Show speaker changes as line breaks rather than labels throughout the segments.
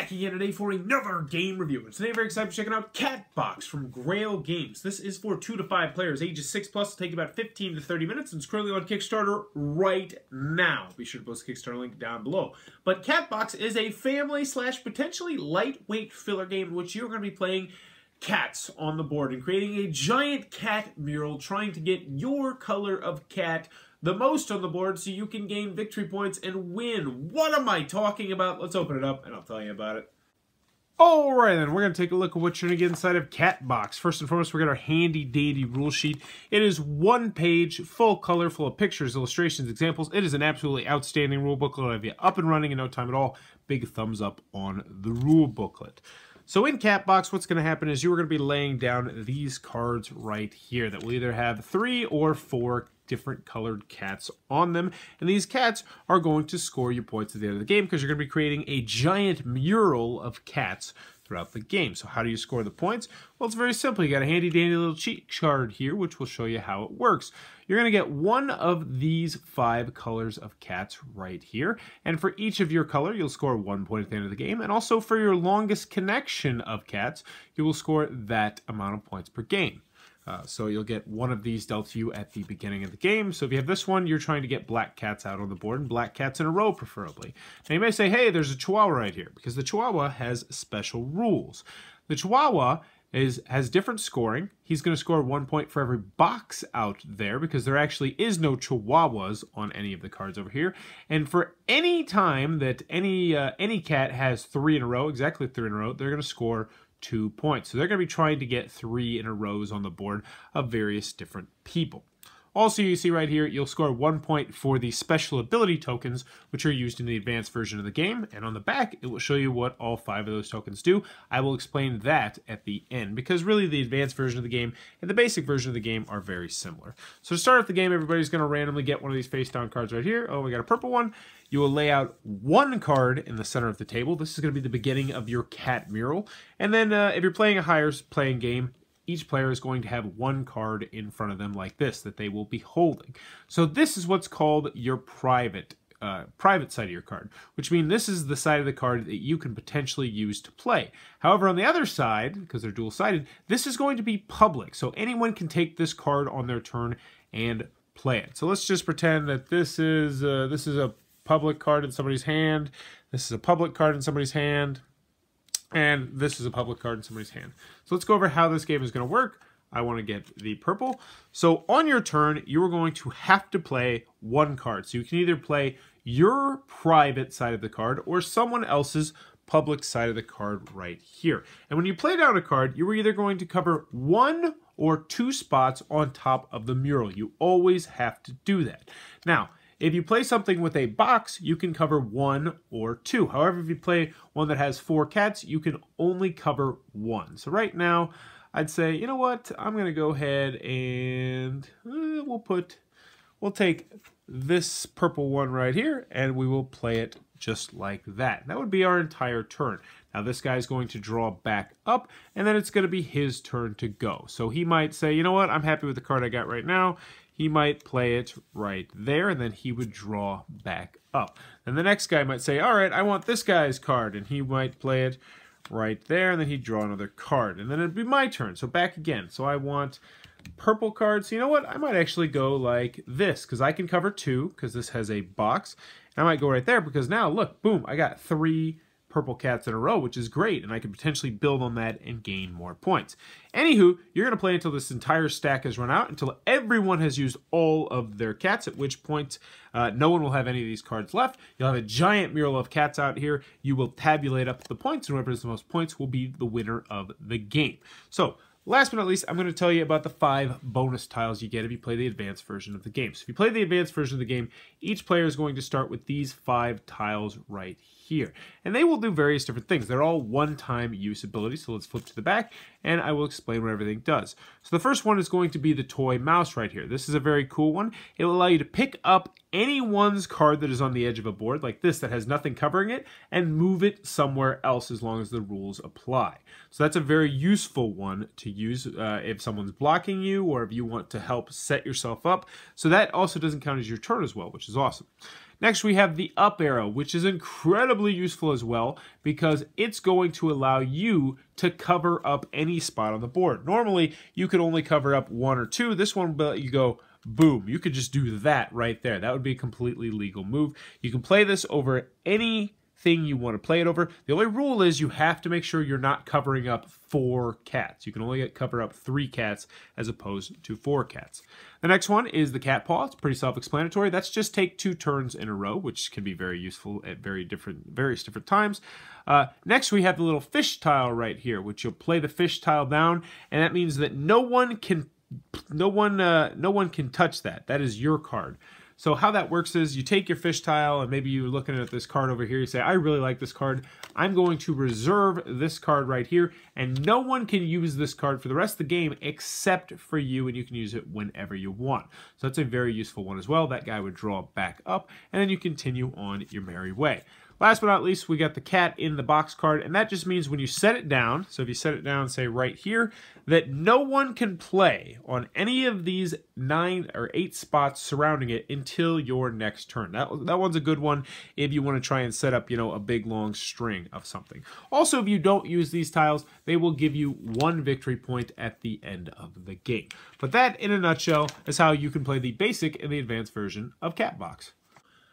back again today for another game review. And today, very excited to checking out Catbox from Grail Games. This is for 2 to 5 players, ages 6 plus. It'll take about 15 to 30 minutes, and it's currently on Kickstarter right now. Be sure to post the Kickstarter link down below. But Catbox is a family / potentially lightweight filler game in which you're going to be playing cats on the board and creating a giant cat mural, trying to get your color of cat the most on the board so you can gain victory points and win. What am I talking about? Let's open it up and I'll tell you about it. Alright then, we're going to take a look at what you're going to get inside of Catbox. First and foremost, we got our handy dandy rule sheet. It is one page, full color, full of pictures, illustrations, examples. It is an absolutely outstanding rule booklet. It'll have you up and running in no time at all. Big thumbs up on the rule booklet. So in Catbox, what's going to happen is you are going to be laying down these cards right here that will either have 3 or 4 different colored cats on them, and these cats are going to score you points at the end of the game because you're going to be creating a giant mural of cats throughout the game. So how do you score the points? Well, it's very simple. You got a handy dandy little cheat card here which will show you how it works. You're going to get one of these 5 colors of cats right here, and for each of your color you'll score 1 point at the end of the game, and also for your longest connection of cats you will score that amount of points per game. So you'll get one of these dealt to you at the beginning of the game. So if you have this one, you're trying to get black cats out on the board, and black cats in a row preferably. Now you may say, hey, there's a Chihuahua right here, because the Chihuahua has special rules. The Chihuahua has different scoring. He's going to score 1 point for every box out there, because there actually is no Chihuahuas on any of the cards over here. And for any time that any cat has 3 in a row, exactly 3 in a row, they're going to score 2 points. So they're going to be trying to get 3 in a row on the board of various different people. Also, you see right here, you'll score 1 point for the special ability tokens, which are used in the advanced version of the game. And on the back, it will show you what all 5 of those tokens do. I will explain that at the end, because really the advanced version of the game and the basic version of the game are very similar. So to start off the game, everybody's going to randomly get one of these face down cards right here. Oh, we got a purple one. You will lay out 1 card in the center of the table. This is going to be the beginning of your cat mural. And then if you're playing a higher playing game, each player is going to have 1 card in front of them like this that they will be holding. So this is what's called your private side of your card, which means this is the side of the card that you can potentially use to play. However, on the other side, because they're dual-sided, this is going to be public. So anyone can take this card on their turn and play it. So let's just pretend that this is a public card in somebody's hand, this is a public card in somebody's hand, and this is a public card in somebody's hand. So let's go over how this game is going to work. I want to get the purple. So on your turn, you are going to have to play 1 card. So you can either play your private side of the card or someone else's public side of the card right here. And when you play down a card, you are either going to cover 1 or 2 spots on top of the mural. You always have to do that. Now, if you play something with a box, you can cover 1 or 2. However, if you play one that has 4 cats, you can only cover 1. So right now, I'd say, you know what? I'm going to go ahead and we'll take this purple one right here, and we will play it just like that. That would be our entire turn. Now this guy's going to draw back up, and then it's going to be his turn to go. So he might say, you know what? I'm happy with the card I got right now. He might play it right there, and then he would draw back up. And the next guy might say, all right, I want this guy's card, and he might play it right there, and then he'd draw another card. And then it'd be my turn, so back again. So I want purple cards. So you know what? I might actually go like this, because I can cover 2, because this has a box. And I might go right there, because now, look, boom, I got 3 purple cats in a row, which is great, and I can potentially build on that and gain more points. Anywho, you're going to play until this entire stack has run out, until everyone has used all of their cats, at which point no one will have any of these cards left. You'll have a giant mural of cats out here. You will tabulate up the points, and whoever has the most points will be the winner of the game. So, last but not least, I'm going to tell you about the 5 bonus tiles you get if you play the advanced version of the game. So if you play the advanced version of the game, each player is going to start with these 5 tiles right here. And they will do various different things. They're all one-time use abilities. So let's flip to the back, and I will explain what everything does. So the first one is going to be the toy mouse right here. This is a very cool one. It will allow you to pick up anyone's card that is on the edge of a board, like this, that has nothing covering it, and move it somewhere else as long as the rules apply. So that's a very useful one to use if someone's blocking you or if you want to help set yourself up. So that also doesn't count as your turn as well, which is awesome. Next, we have the up arrow, which is incredibly useful as well because it's going to allow you to cover up any spot on the board. Normally, you could only cover up 1 or 2. This one will let you go boom. You could just do that right there. That would be a completely legal move. You can play this over anything you want to play it over. The only rule is you have to make sure you're not covering up 4 cats. You can only cover up 3 cats as opposed to 4 cats. The next one is the cat paw. It's pretty self-explanatory. That's just take 2 turns in a row, which can be very useful at various different times. Next, we have the little fish tile right here, which you'll play the fish tile down, and that means that no one can touch that. That is your card. So how that works is you take your fish tile and maybe you're looking at this card over here. You say, I really like this card. I'm going to reserve this card right here, and no one can use this card for the rest of the game except for you, and you can use it whenever you want. So that's a very useful one as well. That guy would draw back up, and then you continue on your merry way. Last but not least, we got the cat in the box card, and that just means when you set it down, so if you set it down, say right here, that no one can play on any of these 9 or 8 spots surrounding it until your next turn. That one's a good one if you want to try and set up, a big long string of something. Also, if you don't use these tiles, they will give you 1 victory point at the end of the game. But that, in a nutshell, is how you can play the basic and the advanced version of Catbox.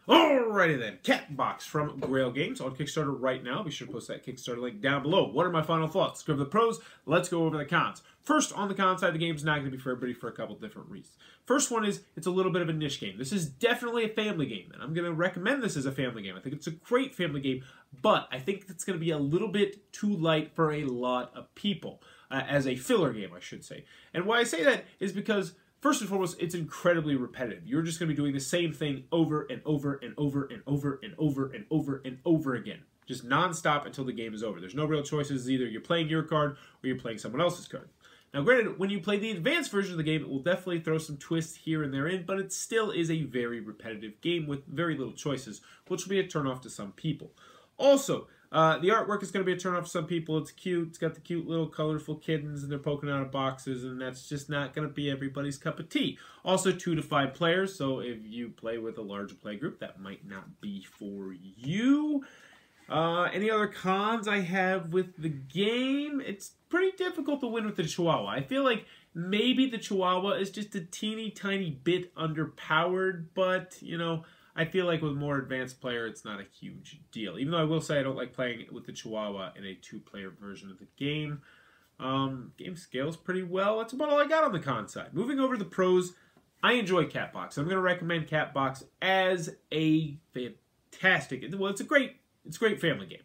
Alrighty then, Catbox from Grail Games on Kickstarter right now. Be sure to post that Kickstarter link down below. What are my final thoughts? Let's go over the pros. Let's go over the cons. First, on the con side, the game is not going to be for everybody for a couple different reasons. First one is it's a little bit of a niche game. This is definitely a family game, and I'm going to recommend this as a family game. I think it's a great family game, but I think it's going to be a little bit too light for a lot of people, as a filler game, I should say. And why I say that is because first and foremost, it's incredibly repetitive. You're just going to be doing the same thing over and over and over and over and over and over and over again. Just non-stop until the game is over. There's no real choices. Either you're playing your card or you're playing someone else's card. Now, granted, when you play the advanced version of the game, it will definitely throw some twists here and there in, but it still is a very repetitive game with very little choices, which will be a turnoff to some people. Also, the artwork is going to be a turnoff for some people. It's cute. It's got the cute little colorful kittens, and they're poking out of boxes, and that's just not going to be everybody's cup of tea. Also, 2 to 5 players, so if you play with a larger play group, that might not be for you. Any other cons I have with the game? It's pretty difficult to win with the Chihuahua. I feel like maybe the Chihuahua is just a teeny tiny bit underpowered, but, I feel like with a more advanced player, it's not a huge deal. Even though I will say I don't like playing with the Chihuahua in a 2-player version of the game. Game scales pretty well. That's about all I got on the con side. Moving over to the pros, I enjoy Catbox. I'm going to recommend Catbox as a fantastic, well, it's a great family game.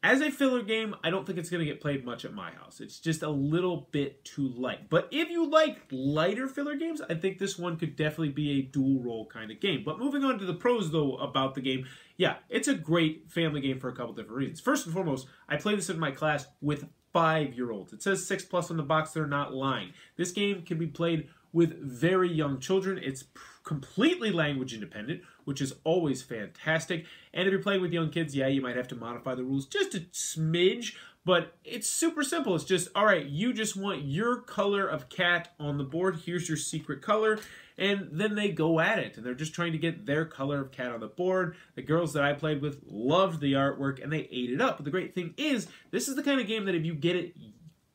As a filler game, I don't think it's going to get played much at my house. It's just a little bit too light. But if you like lighter filler games, I think this one could definitely be a dual role kind of game. But moving on to the pros, though, about the game, yeah, it's a great family game for a couple different reasons. First and foremost, I play this in my class with 5-year-olds. It says 6+ on the box. They're not lying. This game can be played with very young children. It's completely language independent, which is always fantastic. And if you're playing with young kids, yeah, you might have to modify the rules just a smidge, but it's super simple. It's just, all right, you just want your color of cat on the board. Here's your secret color. And then they go at it, and they're just trying to get their color of cat on the board. The girls that I played with loved the artwork, and they ate it up. But the great thing is, this is the kind of game that if you get it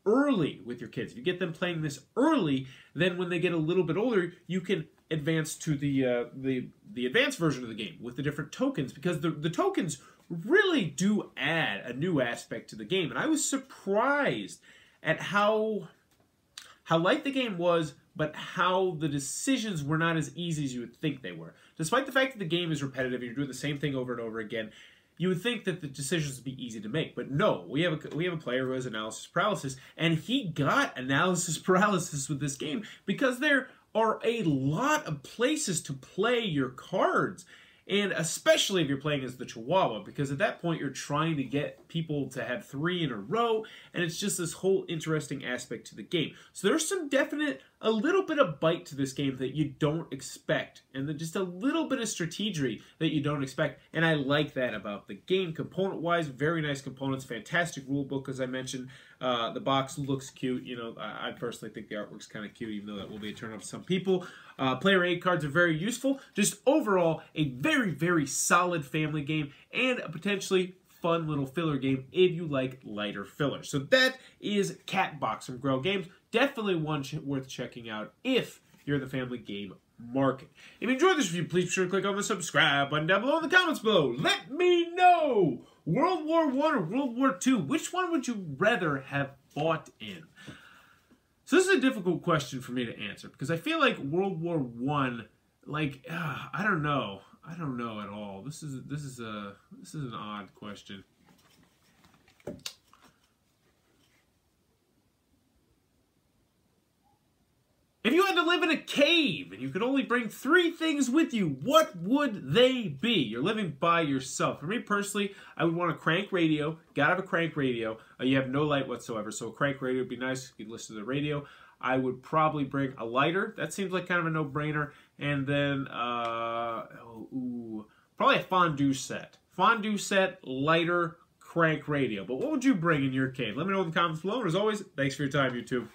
early with your kids, if you get them playing this early, then when they get a little bit older, you can advance to the advanced version of the game with the different tokens, because the tokens really do add a new aspect to the game. And I was surprised at how light the game was, but how the decisions were not as easy as you would think they were. Despite the fact that the game is repetitive and you're doing the same thing over and over again, you would think that the decisions would be easy to make. But no, we have a player who has analysis paralysis, and he got analysis paralysis with this game because there are a lot of places to play your cards. And especially if you're playing as the Chihuahua, because at that point you're trying to get people to have 3 in a row, and it's just this whole interesting aspect to the game. So there's some a little bit of bite to this game that you don't expect, and then just a little bit of strategy that you don't expect, and I like that about the game. Component-wise, very nice components, fantastic rule book, as I mentioned. The box looks cute. You know, I personally think the artwork's kind of cute, even though that will be a turn off to some people. Player aid cards are very useful. Just overall, a very, very solid family game and a potentially fun little filler game if you like lighter fillers. So that is Catbox from Grail Games. Definitely one worth checking out if you're in the family game market. If you enjoyed this review, please be sure to click on the subscribe button down below in the comments below. Let me know, World War I or World War II, which one would you rather have fought in? So this is a difficult question for me to answer because I feel like World War I, like, I don't know. I don't know at all. This is an odd question. If you had to live in a cave and you could only bring 3 things with you, what would they be? You're living by yourself. For me personally, I would want a crank radio. Gotta have a crank radio. You have no light whatsoever, so a crank radio would be nice. You could listen to the radio. I would probably bring a lighter. That seems like kind of a no-brainer. And then, probably a fondue set. Fondue set, lighter, crank radio. But what would you bring in your cave? Let me know in the comments below. And as always, thanks for your time, YouTube.